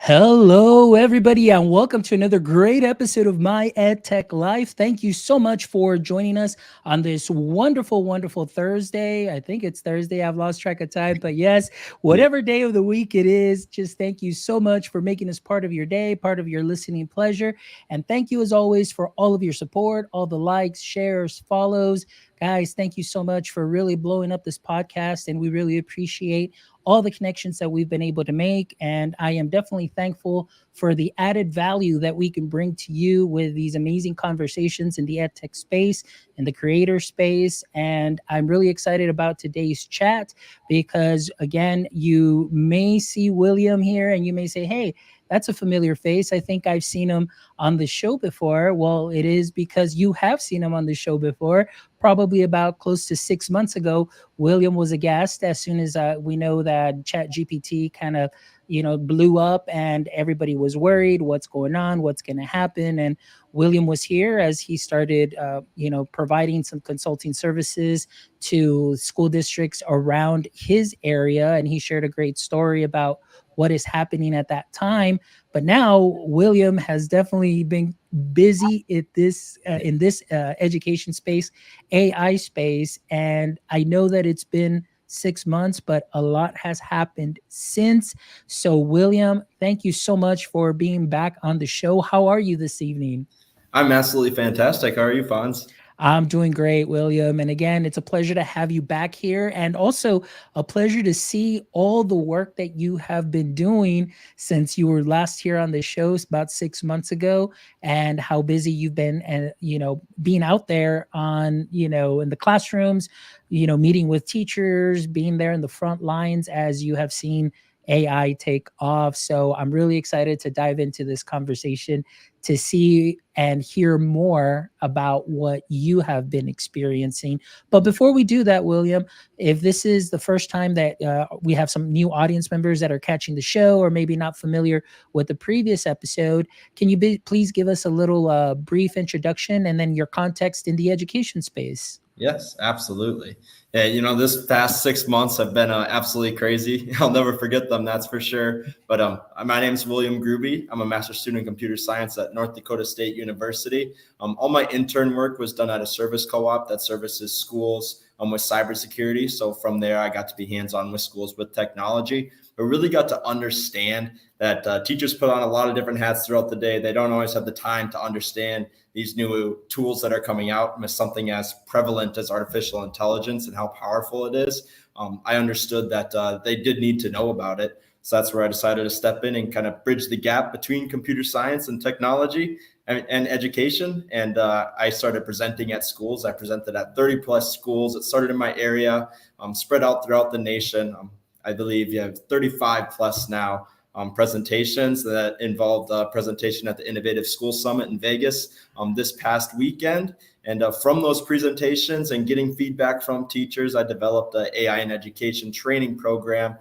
Hello, everybody, and welcome to another great episode of My EdTech Life. Thank you so much for joining us on this wonderful Thursday. I think it's Thursday. I've lost track of time, but yes, whatever day of the week it is, just thank you so much for making us part of your day, part of your listening pleasure. And thank you, as always, for all of your support, all the likes, shares, follows. Guys, thank you so much for really blowing up this podcast, and we really appreciate all the connections that we've been able to make. And I am definitely thankful for the added value that we can bring to you with these amazing conversations in the edtech space, in the creator space. And I'm really excited about today's chat because, again, you may see William here and you may say, hey, that's a familiar face. I think I've seen him on the show before. Well, it is because you have seen him on the show before. Probably about close to 6 months ago, William was a guest. As soon as we know that ChatGPT kind of blew up and everybody was worried, what's going on, what's going to happen. And William was here as he started providing some consulting services to school districts around his area, and he shared a great story about what is happening at that time. But now William has definitely been busy in this education space, AI space, and I know that it's been 6 months, but a lot has happened since. So, William, thank you so much for being back on the show. How are you this evening? I'm absolutely fantastic. How are you, Fonz? I'm doing great, William. And again, it's a pleasure to have you back here, and also a pleasure to see all the work that you have been doing since you were last here on the show about 6 months ago, and how busy you've been, and being out there on in the classrooms, meeting with teachers, being there in the front lines as you have seen AI take off. So I'm really excited to dive into this conversation to see and hear more about what you have been experiencing. But before we do that, William, if this is the first time that we have some new audience members that are catching the show or maybe not familiar with the previous episode, can you please give us a little brief introduction and then your context in the education space? Yes, absolutely. Yeah, this past 6 months have been absolutely crazy. I'll never forget them, that's for sure. But my name is William Grube. I'm a master's student in computer science at North Dakota State University. All my intern work was done at a service co-op that services schools with cybersecurity. So from there, I got to be hands-on with schools with technology, but really got to understand that teachers put on a lot of different hats throughout the day. They don't always have the time to understand these new tools that are coming out with something as prevalent as artificial intelligence and how powerful it is. I understood that they did need to know about it. So that's where I decided to step in and kind of bridge the gap between computer science and technology and education. And I started presenting at schools. I presented at 30 plus schools. It started in my area, spread out throughout the nation. I believe you have 35 plus now. Presentations that involved a presentation at the Innovative School Summit in Vegas this past weekend. And from those presentations and getting feedback from teachers, I developed an AI in education training program,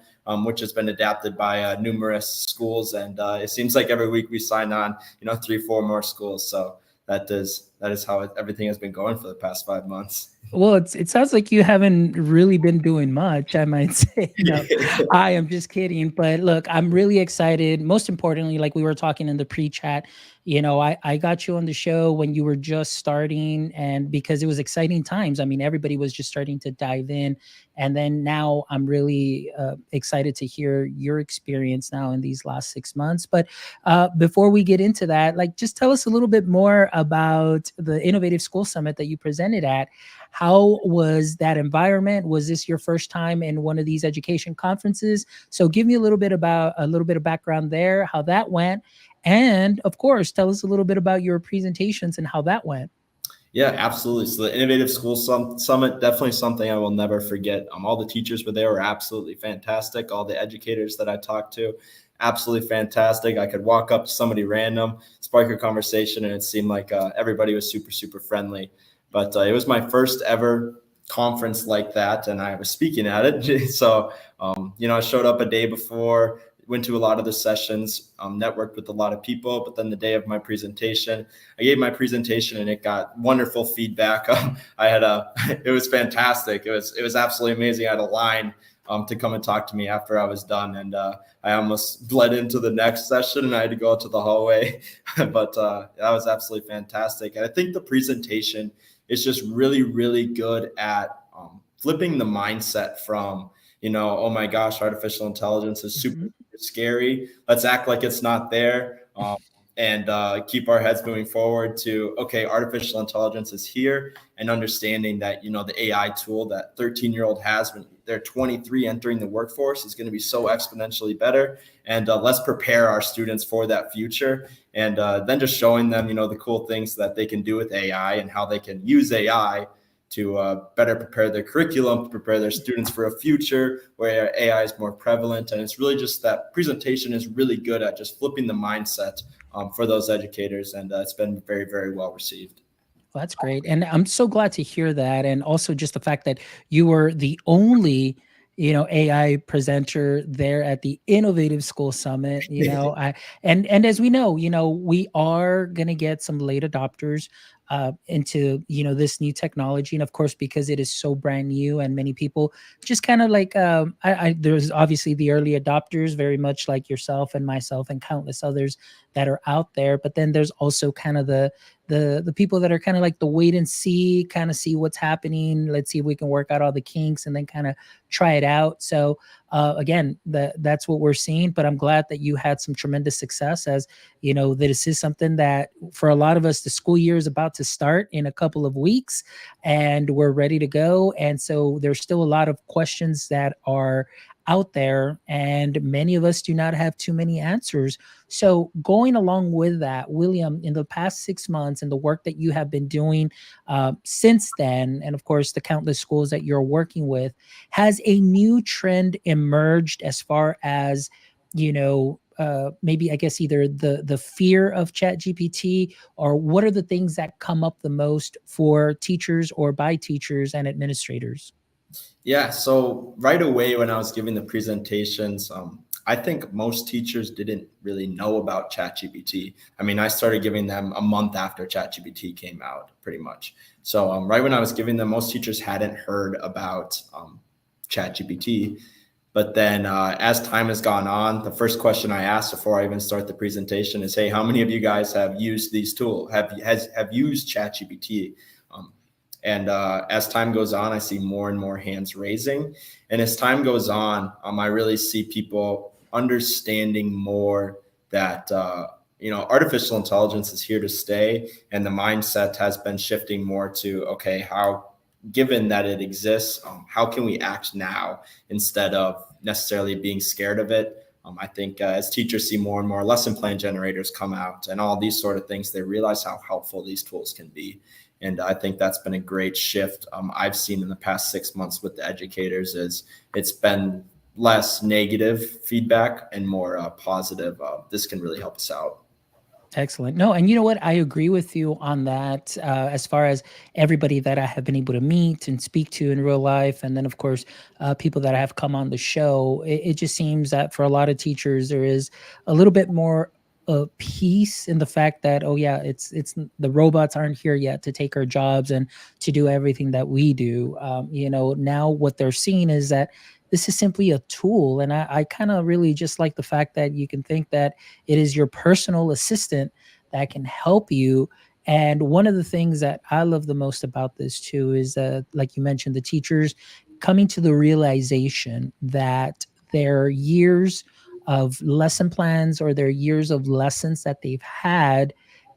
which has been adapted by numerous schools. And it seems like every week we sign on, 3-4 more schools. So that is how everything has been going for the past 5 months. Well, it sounds like you haven't really been doing much, I might say. No, I am just kidding. But look, I'm really excited. Most importantly, like we were talking in the pre-chat, I got you on the show when you were just starting, and because it was exciting times. I mean, everybody was just starting to dive in. And then now I'm really excited to hear your experience now in these last 6 months. But before we get into that, like, just tell us a little bit more about the Innovative School Summit that you presented at. How was that environment? Was this your first time in one of these education conferences? So give me a little bit of background there, how that went. And of course, tell us a little bit about your presentations and how that went. Yeah, absolutely. So the Innovative School Summit, definitely something I will never forget. All the teachers were absolutely fantastic. All the educators that I talked to, absolutely fantastic. I could walk up to somebody random, spark a conversation, and it seemed like everybody was super, super friendly. But it was my first ever conference like that, and I was speaking at it. So, I showed up a day before, went to a lot of the sessions, networked with a lot of people. But then the day of my presentation, I gave my presentation, and it got wonderful feedback. I had it was fantastic. It was absolutely amazing. I had a line to come and talk to me after I was done, and I almost bled into the next session, and I had to go out to the hallway. But that was absolutely fantastic. And I think the presentation is just really, really good at flipping the mindset from, oh my gosh, artificial intelligence is super scary. Let's act like it's not there. And keep our heads moving forward to, okay, artificial intelligence is here, and understanding that, the AI tool that 13-year-old has when they're 23 entering the workforce is going to be so exponentially better. And let's prepare our students for that future. And then just showing them, the cool things that they can do with AI and how they can use AI to better prepare their curriculum, prepare their students for a future where AI is more prevalent. And it's really just that presentation is really good at just flipping the mindset for those educators. And it's been very, very well received. Well, that's great. And I'm so glad to hear that. And also just the fact that you were the only, AI presenter there at the Innovative School Summit. And as we know, we are going to get some late adopters into, this new technology. And of course, because it is so brand new and many people just kind of like, there's obviously the early adopters, very much like yourself and myself and countless others that are out there. But then there's also kind of the people that are kind of like the wait and see, kind of see what's happening. Let's see if we can work out all the kinks and then kind of try it out. So again, that's what we're seeing. But I'm glad that you had some tremendous success, as this is something that for a lot of us, the school year is about to start in a couple of weeks, and we're ready to go. And so there's still a lot of questions that are out there, and many of us do not have too many answers. So going along with that, William, in the past 6 months and the work that you have been doing since then, and of course the countless schools that you're working with, has a new trend emerged as far as maybe I guess either the fear of ChatGPT, or what are the things that come up the most for teachers or by teachers and administrators? Yeah, so right away when I was giving the presentations, I think most teachers didn't really know about ChatGPT. I mean, I started giving them a month after ChatGPT came out, pretty much. So right when I was giving them, most teachers hadn't heard about ChatGPT. But then as time has gone on, the first question I asked before I even start the presentation is, hey, how many of you guys have used these tools, have used ChatGPT? And as time goes on, I see more and more hands raising. And as time goes on, I really see people understanding more that, artificial intelligence is here to stay. And the mindset has been shifting more to, okay, given that it exists, how can we act now instead of necessarily being scared of it? I think as teachers see more and more lesson plan generators come out and all these sort of things, they realize how helpful these tools can be. And I think that's been a great shift I've seen in the past 6 months with the educators. Is it's been less negative feedback and more positive. This can really help us out. Excellent. No, and you know what? I agree with you on that. As far as everybody that I have been able to meet and speak to in real life, and then of course, people that have come on the show, it just seems that for a lot of teachers, there is a little bit more peace in the fact that, oh yeah, it's the robots aren't here yet to take our jobs and to do everything that we do. Now what they're seeing is that this is simply a tool. And I kind of really just like the fact that you can think that it is your personal assistant that can help you. And one of the things that I love the most about this too is like you mentioned, the teachers coming to the realization that their years of lesson plans or their years of lessons that they've had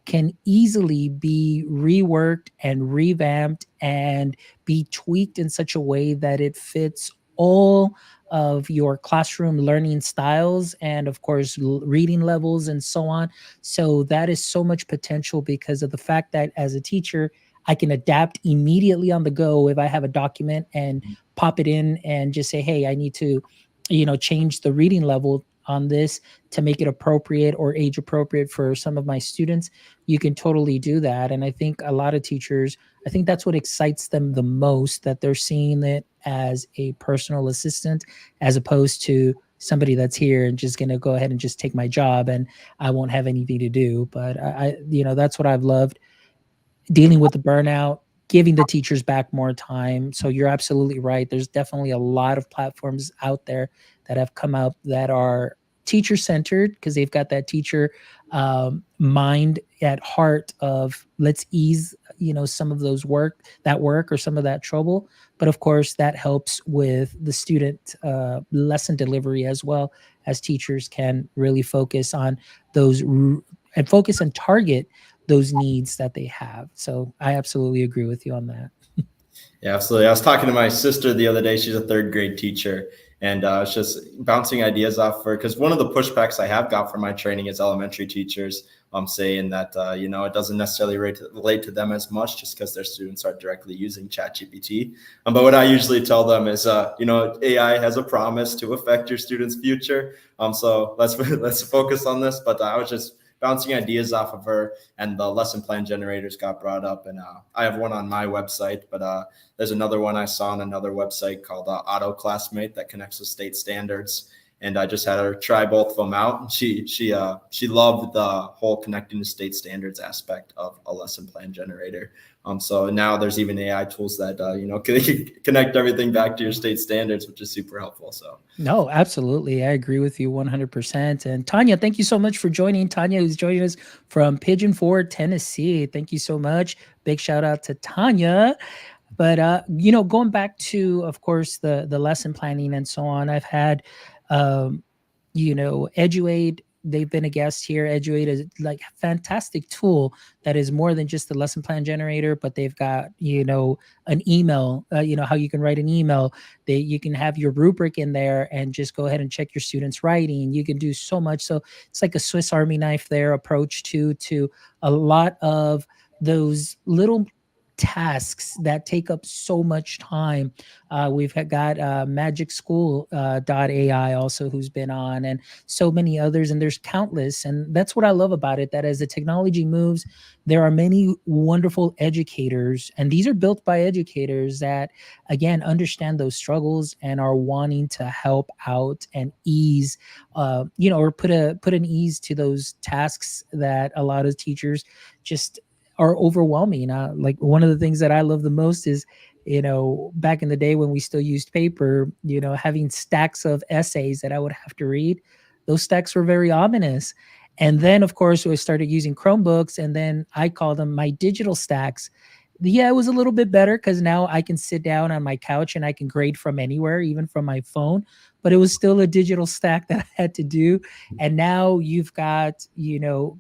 can easily be reworked and revamped and be tweaked in such a way that it fits all of your classroom learning styles and of course reading levels and so on. So that is so much potential because of the fact that as a teacher I can adapt immediately on the go if I have a document and pop it in and just say, hey, I need to change the reading level on this to make it appropriate or age appropriate for some of my students. You can totally do that. And I think a lot of teachers I think that's what excites them the most, that they're seeing it as a personal assistant as opposed to somebody that's here and just going to go ahead and just take my job and I won't have anything to do. But that's what I've loved, dealing with the burnout, giving the teachers back more time. So you're absolutely right. There's definitely a lot of platforms out there that have come out that are teacher centered because they've got that teacher mind at heart of let's ease some of those work or some of that trouble. But of course that helps with the student lesson delivery as well, as teachers can really focus on those and focus and target those needs that they have. So I absolutely agree with you on that. Yeah, absolutely. I was talking to my sister the other day. She's a third grade teacher, and I was just bouncing ideas off her because one of the pushbacks I have got from my training is elementary teachers saying that it doesn't necessarily relate to them as much just because their students are directly using ChatGPT. But what I usually tell them is, AI has a promise to affect your students' future. So let's focus on this. But I was just bouncing ideas off of her, and the lesson plan generators got brought up, and I have one on my website, but there's another one I saw on another website called Auto Classmate that connects with state standards. And I just had her try both of them out. And she loved the whole connecting to state standards aspect of a lesson plan generator. So now there's even AI tools that can connect everything back to your state standards, which is super helpful. So no, absolutely, I agree with you 100%. And Tanya, thank you so much for joining. Tanya, who's joining us from Pigeon Forge, Tennessee. Thank you so much. Big shout out to Tanya. But going back to, of course, the lesson planning and so on, I've had Eduade. They've been a guest here. Eduade is like a fantastic tool that is more than just a lesson plan generator, but they've got an email. How you can write an email. You can have your rubric in there and just go ahead and check your students' writing. You can do so much. So it's like a Swiss Army knife there approach to a lot of those little tasks that take up so much time. We've got Magic School .ai also, who's been on, and so many others, and there's countless. And that's what I love about it, that as the technology moves, there are many wonderful educators, and these are built by educators that, again, understand those struggles and are wanting to help out and ease, or put an ease to those tasks that a lot of teachers just are overwhelming. Like one of the things that I love the most is, back in the day when we still used paper, having stacks of essays that I would have to read. Those stacks were very ominous. And then, of course, we started using Chromebooks, and then I call them my digital stacks. Yeah, it was a little bit better because now I can sit down on my couch and I can grade from anywhere, even from my phone. But it was still a digital stack that I had to do. And now you've got,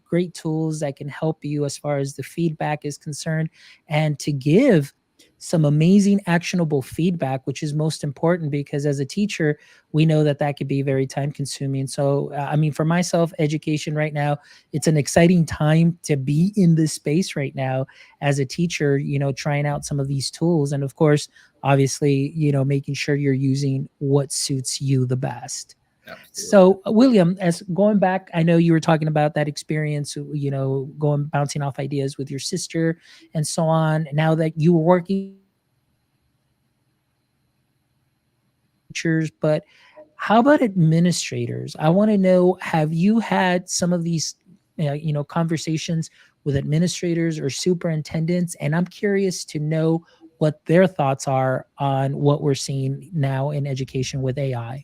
great tools that can help you as far as the feedback is concerned, and to give some amazing actionable feedback, which is most important, because as a teacher, we know that that could be very time consuming. So, for myself, education right now, it's an exciting time to be in this space right now as a teacher, trying out some of these tools. And of course, obviously, making sure you're using what suits you the best. absolutely. So, William, as going back, I know you were talking about that experience, going bouncing off ideas with your sister and so on. Now that you were working with teachers, but how about administrators? I want to know, have you had some of these, conversations with administrators or superintendents? And I'm curious to know what their thoughts are on what we're seeing now in education with AI.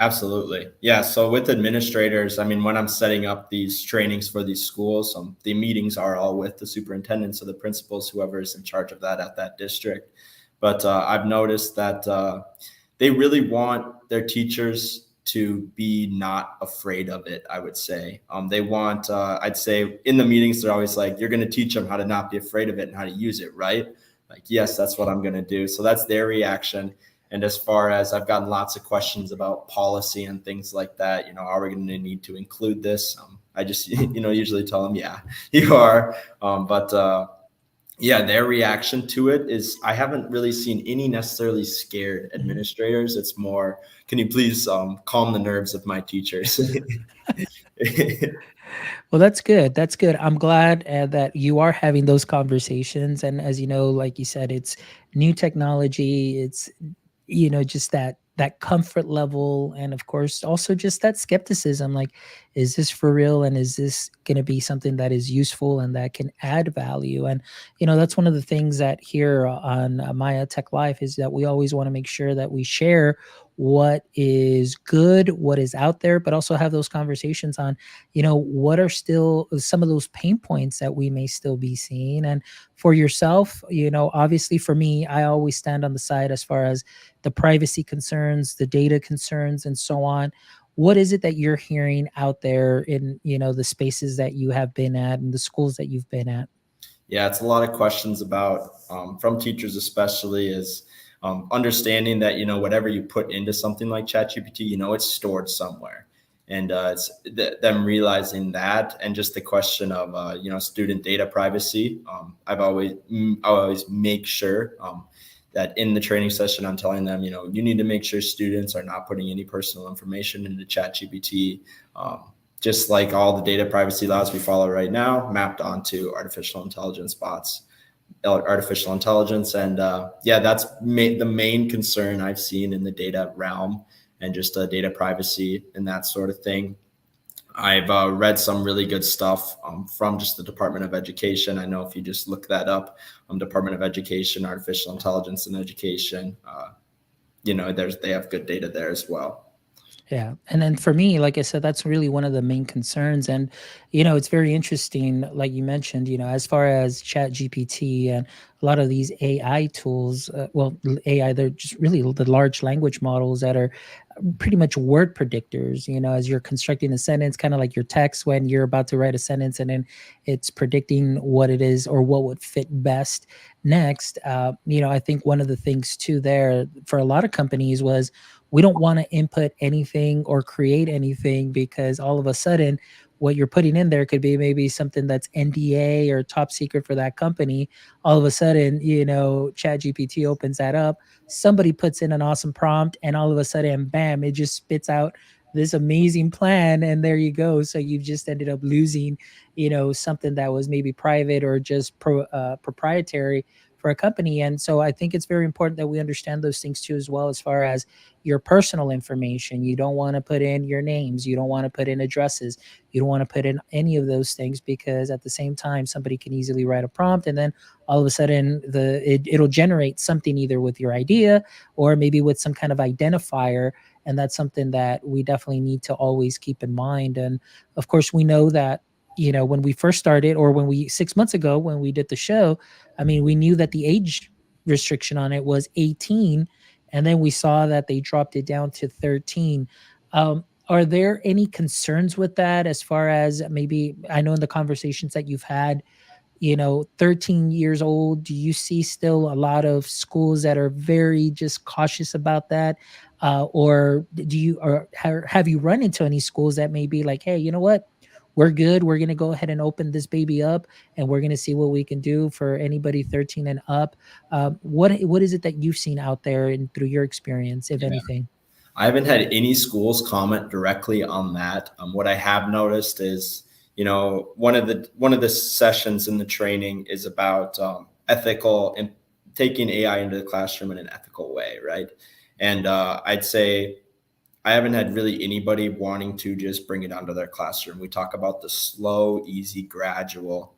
Absolutely. Yeah. So with administrators, when I'm setting up these trainings for these schools, the meetings are all with the superintendents or the principals, whoever is in charge of that at that district. But I've noticed that they really want their teachers to be not afraid of it, I would say. They want, I'd say in the meetings, they're always like, you're going to teach them how to not be afraid of it and how to use it, right? Like, yes, that's what I'm going to do. So that's their reaction. And as far as I've gotten lots of questions about policy and things like that, are we going to need to include this? I just, usually tell them, yeah, you are. Yeah, their reaction to it is I haven't really seen any necessarily scared administrators. It's more, can you please calm the nerves of my teachers? Well, that's good. That's good. I'm glad that you are having those conversations. And as you know, like you said, it's new technology. It's just that comfort level, and of course also just that skepticism. Like, is this for real, and is this going to be something that is useful and that can add value? And that's one of the things that here on Maya Tech Life is that we always want to make sure that we share what is good, what is out there, but also have those conversations on what are still some of those pain points that we may still be seeing. And for yourself, obviously for me, I always stand on the side as far as the privacy concerns, the data concerns, and so on. What is it that you're hearing out there in the spaces that you have been at and the schools that you've been at? Yeah, it's a lot of questions about from teachers, especially is understanding that whatever you put into something like ChatGPT, it's stored somewhere, and it's them realizing that, and just the question of student data privacy. I always make sure that in the training session, I'm telling them, you need to make sure students are not putting any personal information into ChatGPT. Just like all the data privacy laws we follow right now, mapped onto artificial intelligence bots, artificial intelligence. And yeah, that's the main concern I've seen in the data realm, and just data privacy and that sort of thing. I've read some really good stuff from just the Department of Education. I know if you just look that up, Department of Education, artificial intelligence in education, they have good data there as well. Yeah. And then for me, like I said, that's really one of the main concerns. And, it's very interesting, like you mentioned, as far as Chat GPT and a lot of these AI tools, AI, they're just really the large language models that are pretty much word predictors, as you're constructing a sentence, kind of like your text when you're about to write a sentence, and then it's predicting what it is or what would fit best next. I think one of the things too there for a lot of companies was we don't want to input anything or create anything because all of a sudden what you're putting in there could be maybe something that's NDA or top secret for that company. All of a sudden, ChatGPT opens that up, somebody puts in an awesome prompt, and all of a sudden, bam, it just spits out this amazing plan, and there you go. So you've just ended up losing, something that was maybe private or just proprietary for a company. And so I think it's very important that we understand those things too, as well, as far as your personal information. You don't want to put in your names, you don't want to put in addresses, you don't want to put in any of those things, because at the same time somebody can easily write a prompt, and then all of a sudden it'll generate something either with your idea or maybe with some kind of identifier. And that's something that we definitely need to always keep in mind. And of course we know that when we first started, or when we 6 months ago when we did the show, I mean, we knew that the age restriction on it was 18, and then we saw that they dropped it down to 13. Are there any concerns with that, as far as maybe, I know in the conversations that you've had, 13 years old, do you see still a lot of schools that are very just cautious about that? Or do you, or have you run into any schools that may be like, hey, you know what? We're good. We're going to go ahead and open this baby up, and we're going to see what we can do for anybody 13 and up. What is it that you've seen out there and through your experience, if Yeah. anything? I haven't had any schools comment directly on that. What I have noticed is, one of the sessions in the training is about ethical and taking AI into the classroom in an ethical way, right? And I'd say I haven't had really anybody wanting to just bring it onto their classroom. We talk about the slow, easy, gradual.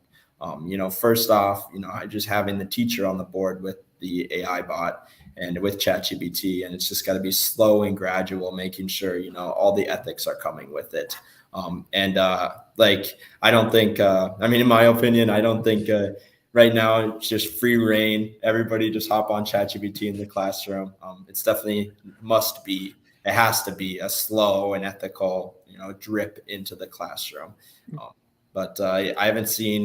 First off, just having the teacher on the board with the AI bot and with ChatGPT, and it's just got to be slow and gradual, making sure all the ethics are coming with it. And like, I don't think, I mean, in my opinion, I don't think right now it's just free reign. Everybody just hop on ChatGPT in the classroom. It's definitely must be. It has to be a slow and ethical, drip into the classroom. Um, but I haven't seen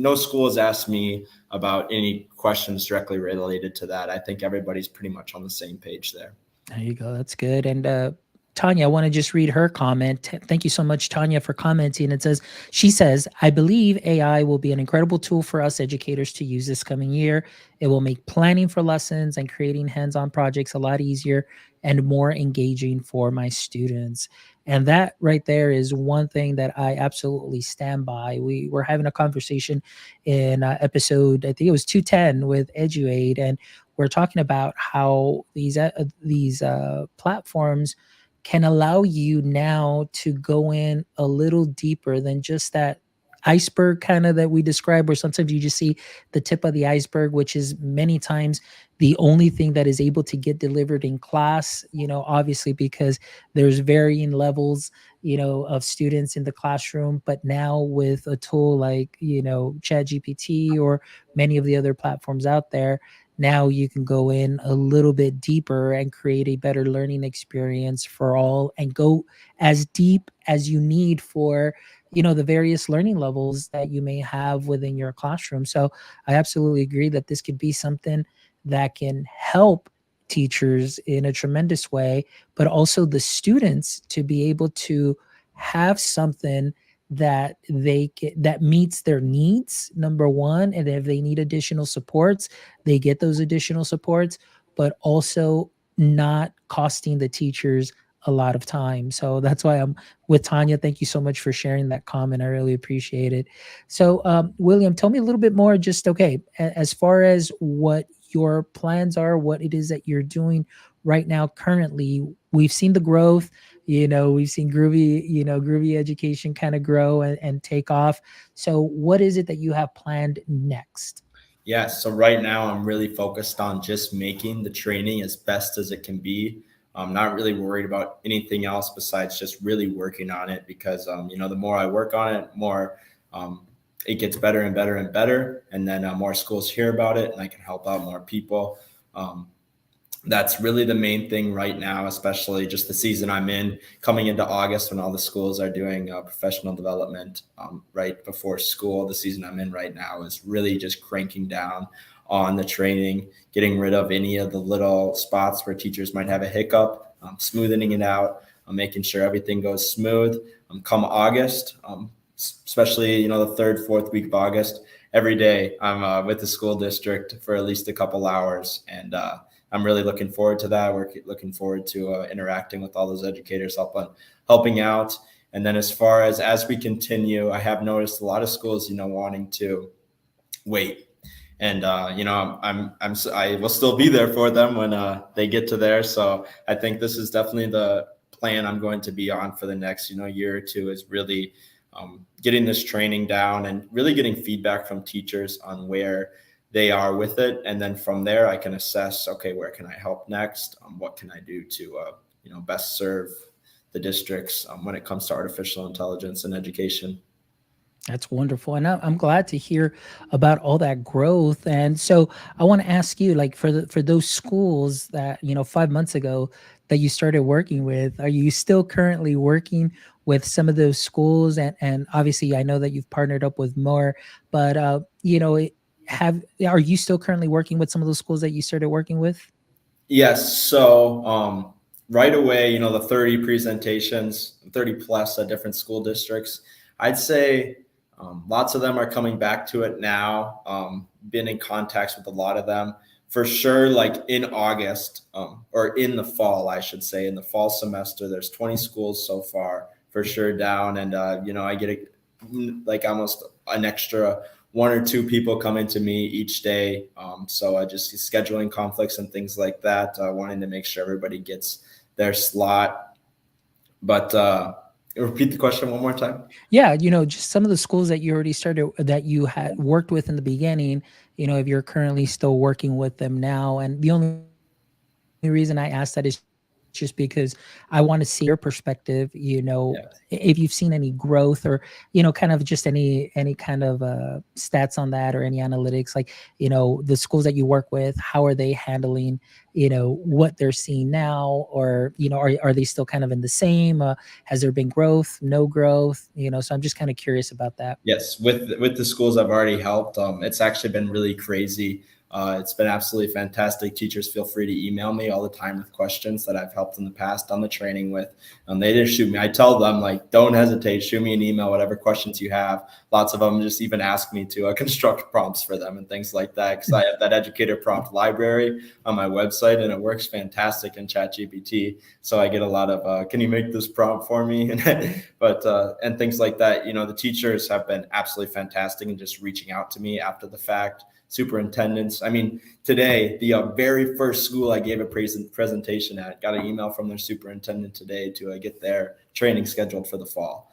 no school has asked me about any questions directly related to that. I think everybody's pretty much on the same page there. There you go. That's good. And Tanya, I want to just read her comment. Thank you so much, Tanya, for commenting. It says, she says, I believe AI will be an incredible tool for us educators to use this coming year. It will make planning for lessons and creating hands on projects a lot easier and more engaging for my students. And that right there is one thing that I absolutely stand by. We were having a conversation in episode, I think it was 210 with EduAid, and we're talking about how these platforms can allow you now to go in a little deeper than just that iceberg kind of that we describe, where sometimes you just see the tip of the iceberg, which is many times the only thing that is able to get delivered in class, obviously because there's varying levels, of students in the classroom. But now with a tool like, ChatGPT or many of the other platforms out there, now you can go in a little bit deeper and create a better learning experience for all and go as deep as you need for the various learning levels that you may have within your classroom. So I absolutely agree that this could be something that can help teachers in a tremendous way, but also the students to be able to have something that meets their needs, number one. And if they need additional supports, they get those additional supports, but also not costing the teachers a lot of time. So that's why I'm with Tanya. Thank you so much for sharing that comment. I really appreciate it. So, William, tell me a little bit more. Just okay, as far as what your plans are, what it is that you're doing right now. Currently, we've seen the growth. We've seen Groovy Education kind of grow and take off. So, what is it that you have planned next? Yeah, so right now I'm really focused on just making the training as best as it can be. I'm not really worried about anything else besides just really working on it because, the more I work on it, more um, it gets better and better and better. And then more schools hear about it and I can help out more people. Um, that's really the main thing right now, especially just the season I'm in, coming into August when all the schools are doing professional development right before school. The season I'm in right now is really just cranking down on the training, getting rid of any of the little spots where teachers might have a hiccup, smoothing it out, making sure everything goes smooth. Come August, especially the third, fourth week of August, every day I'm with the school district for at least a couple hours, and I'm really looking forward to that. We're looking forward to interacting with all those educators, helping out. And then as we continue, I have noticed a lot of schools, wanting to wait. And I will still be there for them when they get to there. So I think this is definitely the plan I'm going to be on for the next year or two, is really getting this training down and really getting feedback from teachers on where they are with it. And then from there, I can assess, okay, where can I help next? What can I do to, best serve the districts when it comes to artificial intelligence and education? That's wonderful. And I'm glad to hear about all that growth. And so I want to ask you, like, for those schools that, 5 months ago that you started working with, are you still currently working with some of those schools? And obviously I know that you've partnered up with more, but are you still currently working with some of those schools that you started working with? Yes. So right away, the 30 presentations, 30 plus at different school districts, I'd say lots of them are coming back to it now. Been in contacts with a lot of them for sure. Like in August or in the fall, I should say, in the fall semester, there's 20 schools so far for sure down. And, I get like almost an extra one or two people coming to me each day. So I just scheduling conflicts and things like that, wanting to make sure everybody gets their slot. But repeat the question one more time. Yeah, just some of the schools that you already started that you had worked with in the beginning, if you're currently still working with them now. And the only reason I ask that is just because I want to see your perspective, Yeah. if you've seen any growth or, kind of just any kind of stats on that or any analytics, like, the schools that you work with, how are they handling, what they're seeing now, or, are they still kind of in the same, has there been growth, no growth, so I'm just kind of curious about that. Yes, with the schools I've already helped, it's actually been really crazy. It's been absolutely fantastic. Teachers feel free to email me all the time with questions that I've helped in the past on the training with. They just shoot me. I tell them, like, don't hesitate, shoot me an email, whatever questions you have. Lots of them just even ask me to construct prompts for them and things like that, because I have that educator prompt library on my website, and it works fantastic in ChatGPT. So I get a lot of, can you make this prompt for me? And things like that. The teachers have been absolutely fantastic in just reaching out to me after the fact. Superintendents. I mean, today, the very first school I gave a presentation at got an email from their superintendent today to get their training scheduled for the fall.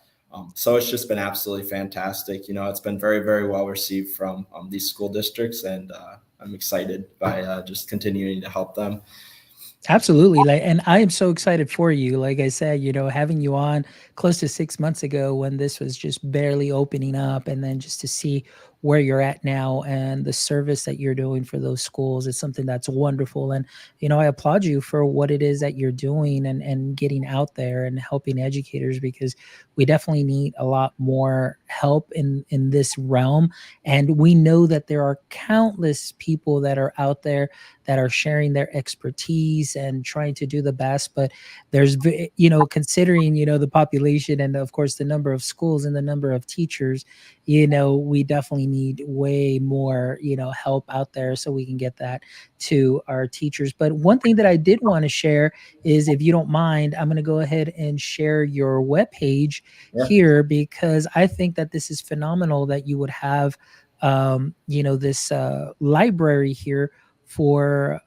So it's just been absolutely fantastic. It's been very, very well received from these school districts, and I'm excited by just continuing to help them. Absolutely. And I am so excited for you. Like I said, having you on close to 6 months ago when this was just barely opening up, and then just to see where you're at now and the service that you're doing for those schools is something that's wonderful. And, I applaud you for what it is that you're doing, and getting out there and helping educators, because we definitely need a lot more help in this realm. And we know that there are countless people that are out there that are sharing their expertise and trying to do the best. But considering, the population, and of course the number of schools and the number of teachers, we definitely need way more, help out there, so we can get that to our teachers. But one thing that I did want to share is, if you don't mind, I'm going to go ahead and share your webpage Yeah. here, because I think that this is phenomenal that you would have, this library here for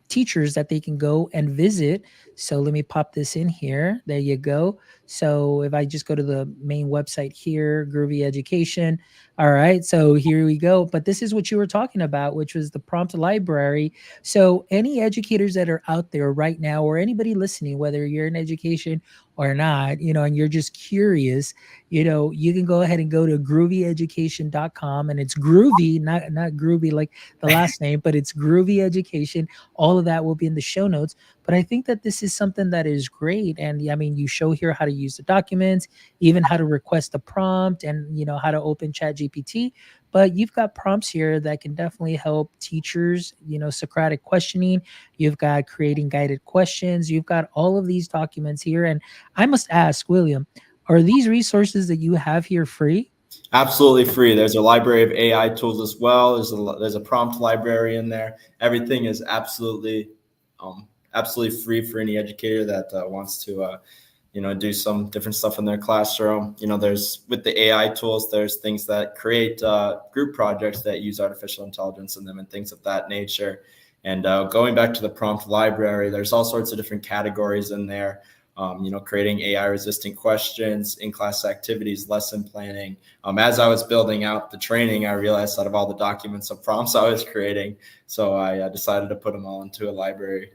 teachers that they can go and visit. So let me pop this in here. There you go. So if I just go to the main website here, Groovy Education. All right. So here we go. But this is what you were talking about, which was the prompt library. So any educators that are out there right now, or anybody listening, whether you're in education or not, and you're just curious, you can go ahead and go to groovyeducation.com, and it's groovy, not groovy like the last name, but it's Groovy Education. All of that will be in the show notes. But I think that this is something that is great. And I mean, you show here how to use the documents, even how to request a prompt, and how to open ChatGPT. But you've got prompts here that can definitely help teachers, Socratic questioning. You've got creating guided questions. You've got all of these documents here. And I must ask, William, are these resources that you have here free? Absolutely free. There's a library of AI tools as well. There's a prompt library in there. Everything is absolutely free for any educator that wants to do some different stuff in their classroom. There's, with the AI tools, there's things that create group projects that use artificial intelligence in them and things of that nature. And going back to the prompt library, there's all sorts of different categories in there. Creating AI resistant questions, in-class activities, lesson planning. As I was building out the training, I realized out of all the documents of prompts I was creating, so I decided to put them all into a library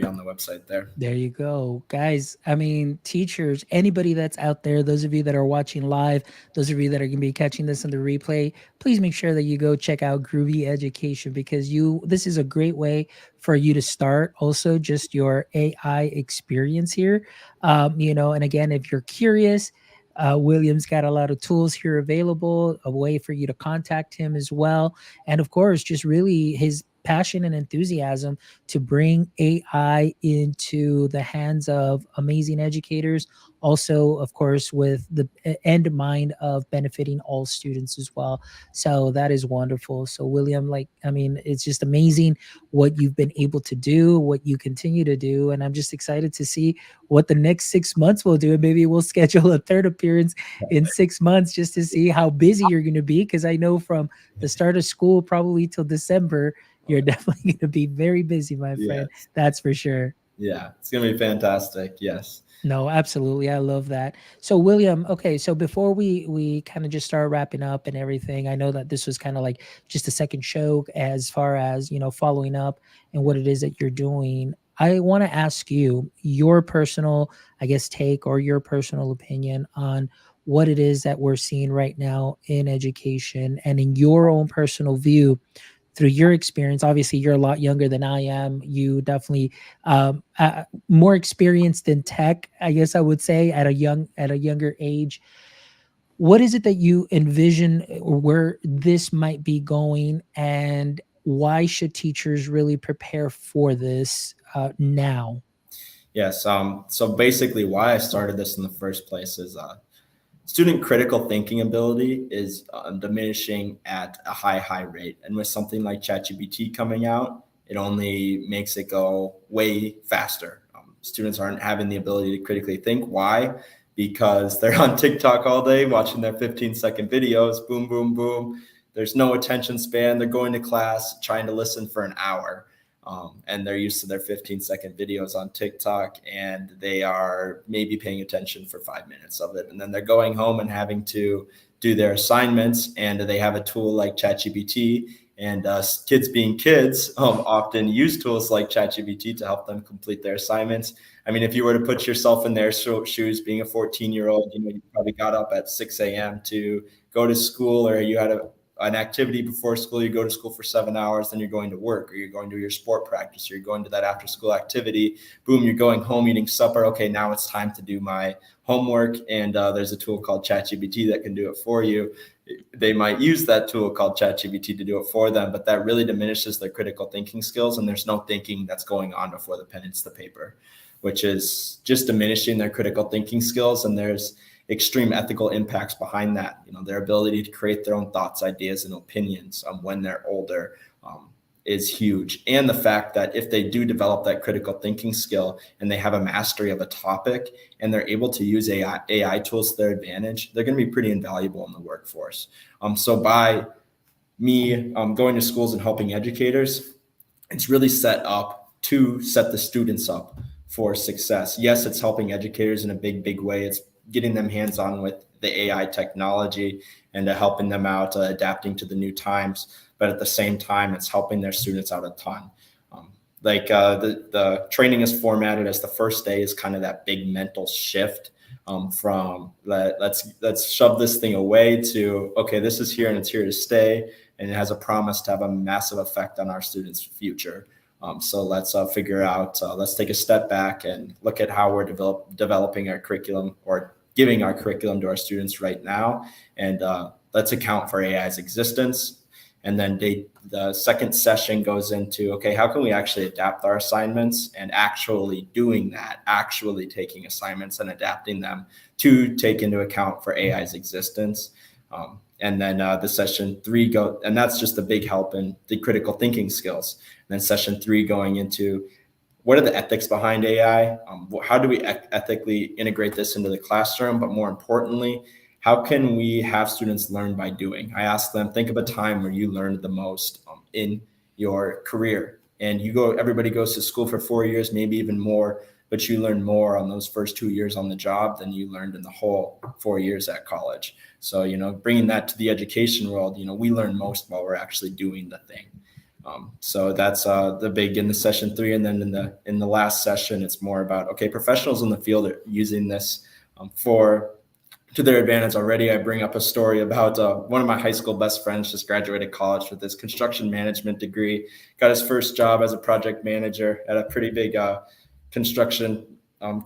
on the website there. There you go, guys. I mean, teachers, anybody that's out there, those of you that are watching live, those of you that are going to be catching this on the replay, please make sure that you go check out Groovy Education, because this is a great way for you to start also just your AI experience here. And again, if you're curious, William's got a lot of tools here available, a way for you to contact him as well. And of course, just really his passion and enthusiasm to bring AI into the hands of amazing educators. Also, of course, with the end mind of benefiting all students as well. So that is wonderful. So, William, I mean, it's just amazing what you've been able to do, what you continue to do. And I'm just excited to see what the next 6 months will do. And maybe we'll schedule a third appearance in 6 months just to see how busy you're going to be. Because I know from the start of school, probably till December, you're definitely going to be very busy, my friend. Yes. That's for sure. Yeah, it's going to be fantastic. Yes. No, absolutely. I love that. So William, okay, so before we kind of just start wrapping up and everything, I know that this was kind of like just a second show as far as, following up and what it is that you're doing. I want to ask you your personal, I guess, take or your personal opinion on what it is that we're seeing right now in education, and in your own personal view, through your experience. Obviously you're a lot younger than I am. You definitely more experienced in tech, I guess I would say, at a younger age. What is it that you envision, or where this might be going? And why should teachers really prepare for this now? Yes. So basically, why I started this in the first place is student critical thinking ability is diminishing at a high rate. And with something like ChatGPT coming out, it only makes it go way faster. Students aren't having the ability to critically think. Why? Because they're on TikTok all day watching their 15-second videos. Boom, boom, boom. There's no attention span. They're going to class trying to listen for an hour. And they're used to their 15-second videos on TikTok, and they are maybe paying attention for 5 minutes of it. And then they're going home and having to do their assignments, and they have a tool like ChatGPT. And kids being kids often use tools like ChatGPT to help them complete their assignments. I mean, if you were to put yourself in their shoes, being a 14-year-old, you probably got up at 6 a.m. to go to school, or you had an activity before school, you go to school for 7 hours, then you're going to work, or you're going to your sport practice, or you're going to that after school activity. Boom, you're going home, eating supper. Okay, now it's time to do my homework. And there's a tool called ChatGPT that can do it for you. They might use that tool called ChatGPT to do it for them, but that really diminishes their critical thinking skills. And there's no thinking that's going on before the pen hits the paper, which is just diminishing their critical thinking skills. And there's extreme ethical impacts behind that. Their ability to create their own thoughts, ideas, and opinions when they're older is huge. And the fact that if they do develop that critical thinking skill and they have a mastery of a topic and they're able to use AI tools to their advantage, they're going to be pretty invaluable in the workforce. So by me going to schools and helping educators, it's really set up to set the students up for success. Yes, it's helping educators in a big way. It's getting them hands-on with the AI technology and helping them out, adapting to the new times. But at the same time, it's helping their students out a ton. The training is formatted as the first day is kind of that big mental shift from let's shove this thing away to, okay, this is here and it's here to stay. And it has a promise to have a massive effect on our students' future. So let's figure out, let's take a step back and look at how we're developing our curriculum or giving our curriculum to our students right now. And let's account for AI's existence. And then the second session goes into, okay, how can we actually adapt our assignments, and actually doing that, actually taking assignments and adapting them to take into account for AI's existence. And then the session 3 and that's just a big help in the critical thinking skills. And then session 3 going into, what are the ethics behind AI? How do we ethically integrate this into the classroom? But more importantly, how can we have students learn by doing? I ask them, think of a time where you learned the most in your career. And everybody goes to school for 4 years, maybe even more, but you learn more on those first 2 years on the job than you learned in the whole 4 years at college. So, bringing that to the education world, we learn most while we're actually doing the thing. So that's the big in the session 3. And then in the last session, it's more about, okay, professionals in the field are using this to their advantage already. I bring up a story about one of my high school best friends just graduated college with his construction management degree, got his first job as a project manager at a pretty big construction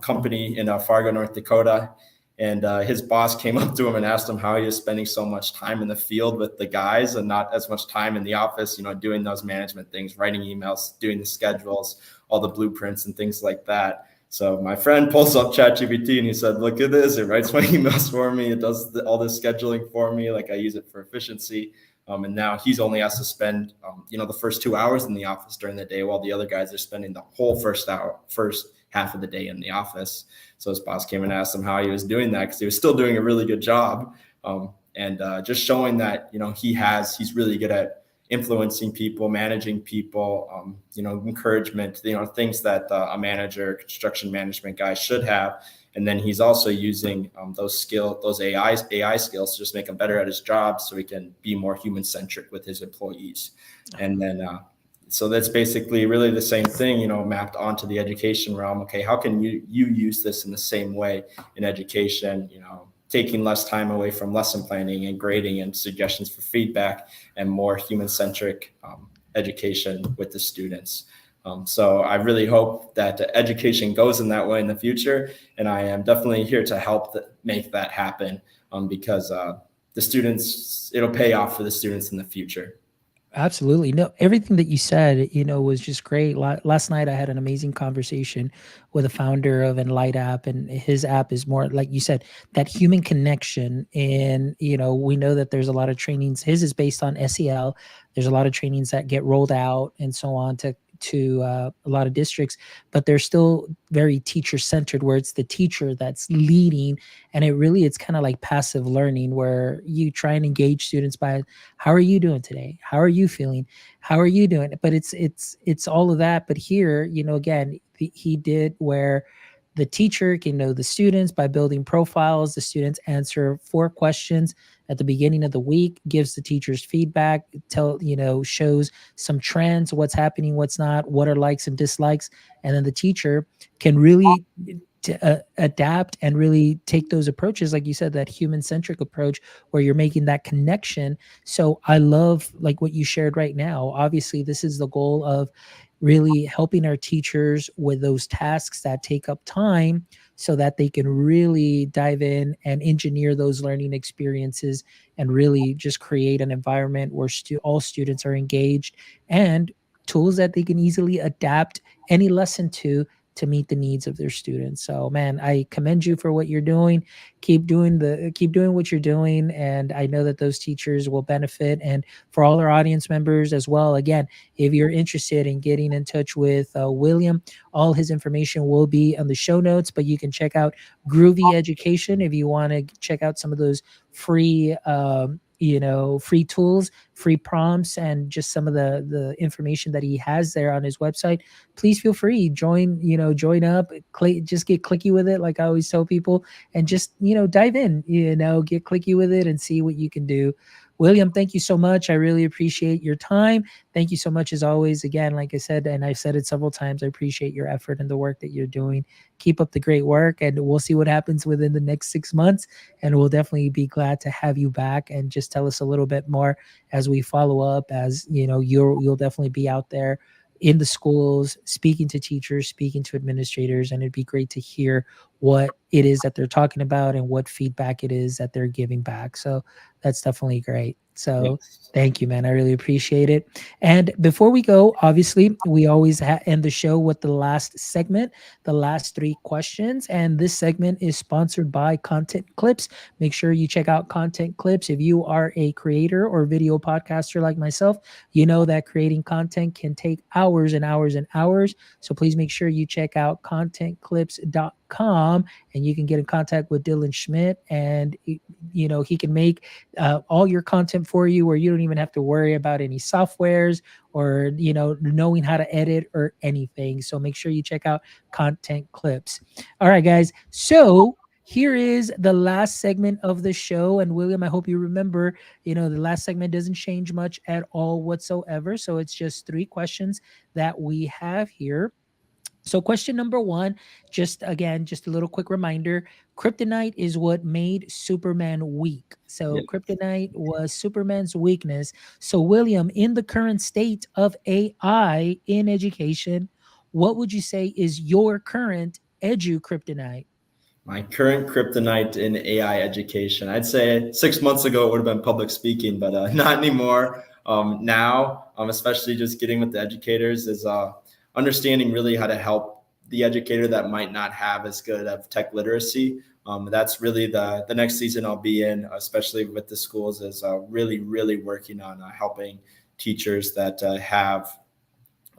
company in Fargo, North Dakota. And his boss came up to him and asked him how he was spending so much time in the field with the guys and not as much time in the office, doing those management things, writing emails, doing the schedules, all the blueprints and things like that. So my friend pulls up ChatGPT and he said, look at this. It writes my emails for me. It does all this scheduling for me. Like, I use it for efficiency. And now he's only has to spend, the first 2 hours in the office during the day, while the other guys are spending the whole first half of the day in the office. So his boss came and asked him how he was doing that, because he was still doing a really good job. And just showing that, he's really good at influencing people, managing people, encouragement, things that a manager, construction management guy should have. And then he's also using those AI skills to just make him better at his job, so he can be more human centric with his employees. And then, so that's basically really the same thing, mapped onto the education realm. Okay, how can you use this in the same way in education, taking less time away from lesson planning and grading and suggestions for feedback, and more human-centric education with the students. So I really hope that education goes in that way in the future, and I am definitely here to help make that happen, because the students, it'll pay off for the students in the future. Absolutely. No, everything that you said, was just great. Last night I had an amazing conversation with a founder of Enlight app, and his app is more like you said, that human connection. And, we know that there's a lot of trainings. His is based on SEL. There's a lot of trainings that get rolled out and so on to a lot of districts, but they're still very teacher centered, where it's the teacher that's leading. And it's kind of like passive learning, where you try and engage students by, how are you doing today? How are you feeling? How are you doing? But it's all of that. But here, again, he did where the teacher can know the students by building profiles. The students answer 4 questions at the beginning of the week, gives the teachers feedback, shows some trends, what's happening, what's not, what are likes and dislikes. And then the teacher can really to adapt and really take those approaches, like you said, that human centric approach, where you're making that connection. So I love like what you shared right now. Obviously, this is the goal of really helping our teachers with those tasks that take up time, so that they can really dive in and engineer those learning experiences, and really just create an environment where all students are engaged, and tools that they can easily adapt any lesson to meet the needs of their students. So man, I commend you for what you're doing. Keep doing what you're doing, and I know that those teachers will benefit. And for all our audience members as well, again, if you're interested in getting in touch with William, all his information will be on the show notes, but you can check out Groovy Education if you want to check out some of those free free tools, free prompts, and just some of the information that he has there on his website. Please feel free, join up, just get clicky with it, like I always tell people, and just dive in, get clicky with it and see what you can do. William, thank you so much. I really appreciate your time. Thank you so much, as always. Again, like I said, and I've said it several times, I appreciate your effort and the work that you're doing. Keep up the great work, and we'll see what happens within the next 6 months. And we'll definitely be glad to have you back and just tell us a little bit more as we follow up. As you'll definitely be out there in the schools, speaking to teachers, speaking to administrators, and it'd be great to hear what it is that they're talking about and what feedback it is that they're giving back. So that's definitely great. So Yes. thank you, man. I really appreciate it. And before we go, obviously, we always end the show with the last segment, the last 3 questions. And this segment is sponsored by Content Clips. Make sure you check out Content Clips. If you are a creator or video podcaster like myself, you know that creating content can take hours and hours and hours. So please make sure you check out contentclips.com, and you can get in contact with Dylan Schmidt, and he can make all your content for you, where you don't even have to worry about any softwares or knowing how to edit or anything. So make sure you check out Content Clips. All right, guys. So here is the last segment of the show. And William, I hope you remember, the last segment doesn't change much at all whatsoever. So it's just 3 questions that we have here. So, question number one, just again, just a little quick reminder: kryptonite is what made Superman weak. So, Yeah. kryptonite was Superman's weakness. So, William, in the current state of AI in education, what would you say is your current edu kryptonite? My current kryptonite in AI education, I'd say 6 months ago it would have been public speaking, but not anymore. Now, especially just getting with the educators, is understanding really how to help the educator that might not have as good of tech literacy. That's really the next season I'll be in, especially with the schools, is really working on helping teachers that have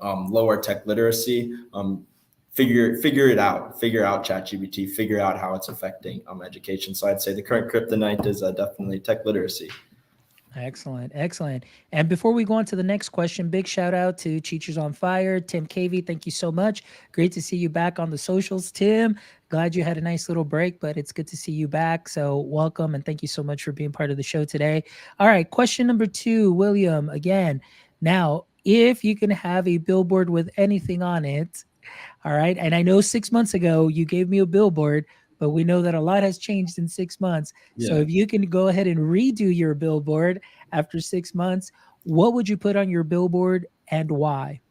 lower tech literacy, figure out ChatGPT, figure out how it's affecting education. So I'd say the current kryptonite is definitely tech literacy. Excellent, excellent. And before we go on to the next question, big shout out to Teachers on Fire, Tim Cavey. Thank you so much. Great to see you back on the socials, Tim. Glad you had a nice little break, but it's good to see you back. So welcome, and thank you so much for being part of the show today. All right, question number 2, William. Again, now, if you can have a billboard with anything on it, all right. And I know 6 months ago you gave me a billboard, but we know that a lot has changed in 6 months. So Yeah. if you can go ahead and redo your billboard after 6 months, what would you put on your billboard and why?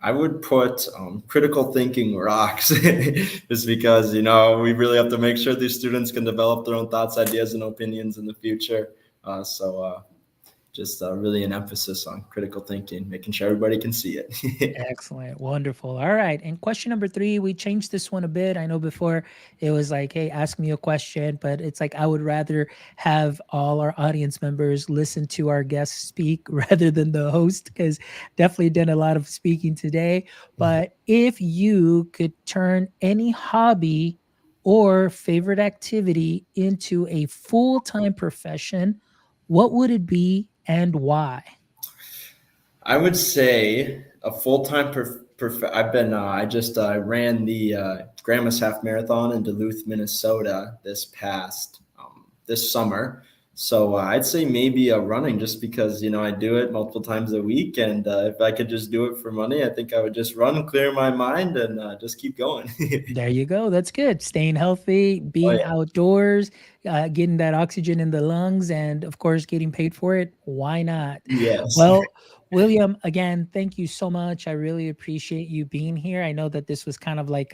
I would put critical thinking rocks, just because we really have to make sure these students can develop their own thoughts, ideas, and opinions in the future. So just really an emphasis on critical thinking, making sure everybody can see it. Excellent. Wonderful. All right. And question number three, we changed this one a bit. I know before it was like, hey, ask me a question, but it's like I would rather have all our audience members listen to our guests speak rather than the host, because definitely done a lot of speaking today. But if you could turn any hobby or favorite activity into a full-time profession, what would it be and why? I would say a full-time I've been I just ran the Grandma's Half Marathon in Duluth, Minnesota this summer. So I'd say maybe running, just because I do it multiple times a week, and if I could just do it for money, I think I would just run, clear my mind, and just keep going. There you go. That's good. Staying healthy, Oh being yeah. outdoors, getting that oxygen in the lungs, and of course, getting paid for it. Why not? Yes. Well, William, again, thank you so much. I really appreciate you being here. I know that this was kind of like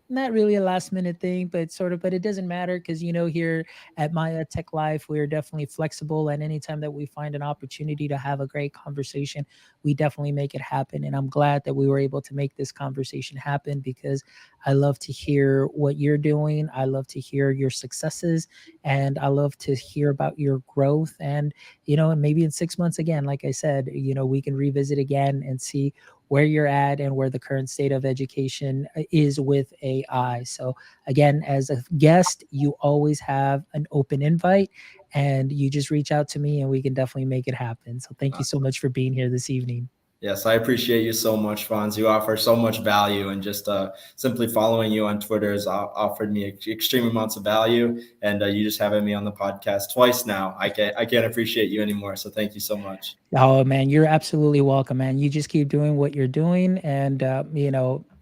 not really a last minute thing, but sort of, but it doesn't matter because, here at Maya Tech Life, we're definitely flexible. And anytime that we find an opportunity to have a great conversation, we definitely make it happen. And I'm glad that we were able to make this conversation happen because I love to hear what you're doing. I love to hear your successes, and I love to hear about your growth. And, and maybe in 6 months again, like I said, we can revisit again and see where you're at and where the current state of education is with AI. So, again, as a guest, you always have an open invite, and you just reach out to me and we can definitely make it happen. So, thank you so much for being here this evening. Yes, I appreciate you so much, Fonz. You offer so much value, and just simply following you on Twitter has offered me extreme amounts of value. And you just having me on the podcast twice now, I can't appreciate you anymore. So thank you so much. Oh man, you're absolutely welcome, man. You just keep doing what you're doing, and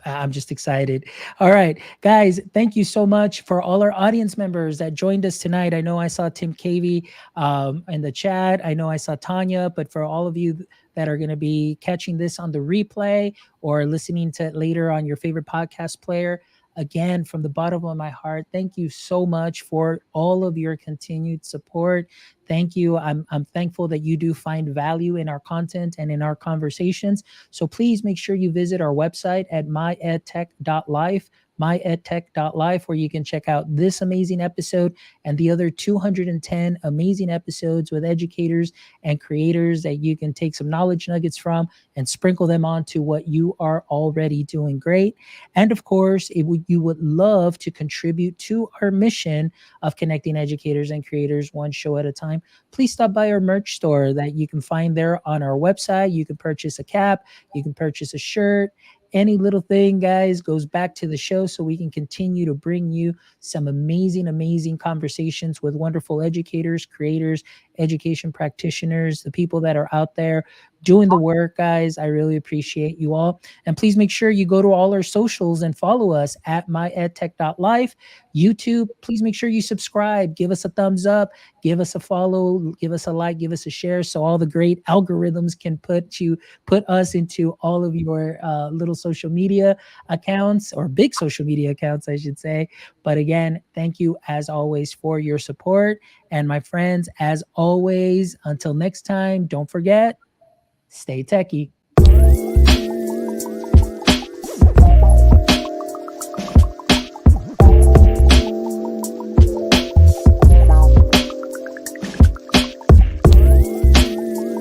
I'm just excited. All right, guys, thank you so much for all our audience members that joined us tonight. I know I saw Tim Cavey in the chat. I know I saw Tanya, but for all of you that are going to be catching this on the replay or listening to it later on your favorite podcast player, again, from the bottom of my heart, thank you so much for all of your continued support. Thank you. I'm thankful that you do find value in our content and in our conversations. So please make sure you visit our website at myedtech.life, myedtech.life, where you can check out this amazing episode and the other 210 amazing episodes with educators and creators that you can take some knowledge nuggets from and sprinkle them onto what you are already doing great. And of course, you would love to contribute to our mission of connecting educators and creators one show at a time, please stop by our merch store that you can find there on our website. You can purchase a cap, you can purchase a shirt. Any little thing, guys, goes back to the show so we can continue to bring you some amazing, amazing conversations with wonderful educators, creators, education practitioners, the people that are out there doing the work, guys. I really appreciate you all. And please make sure you go to all our socials and follow us at myedtech.life, YouTube. Please make sure you subscribe, give us a thumbs up, give us a follow, give us a like, give us a share, so all the great algorithms can put us into all of your little social media accounts, or big social media accounts, I should say. But again, thank you as always for your support. And my friends, as always, until next time, don't forget, stay techie.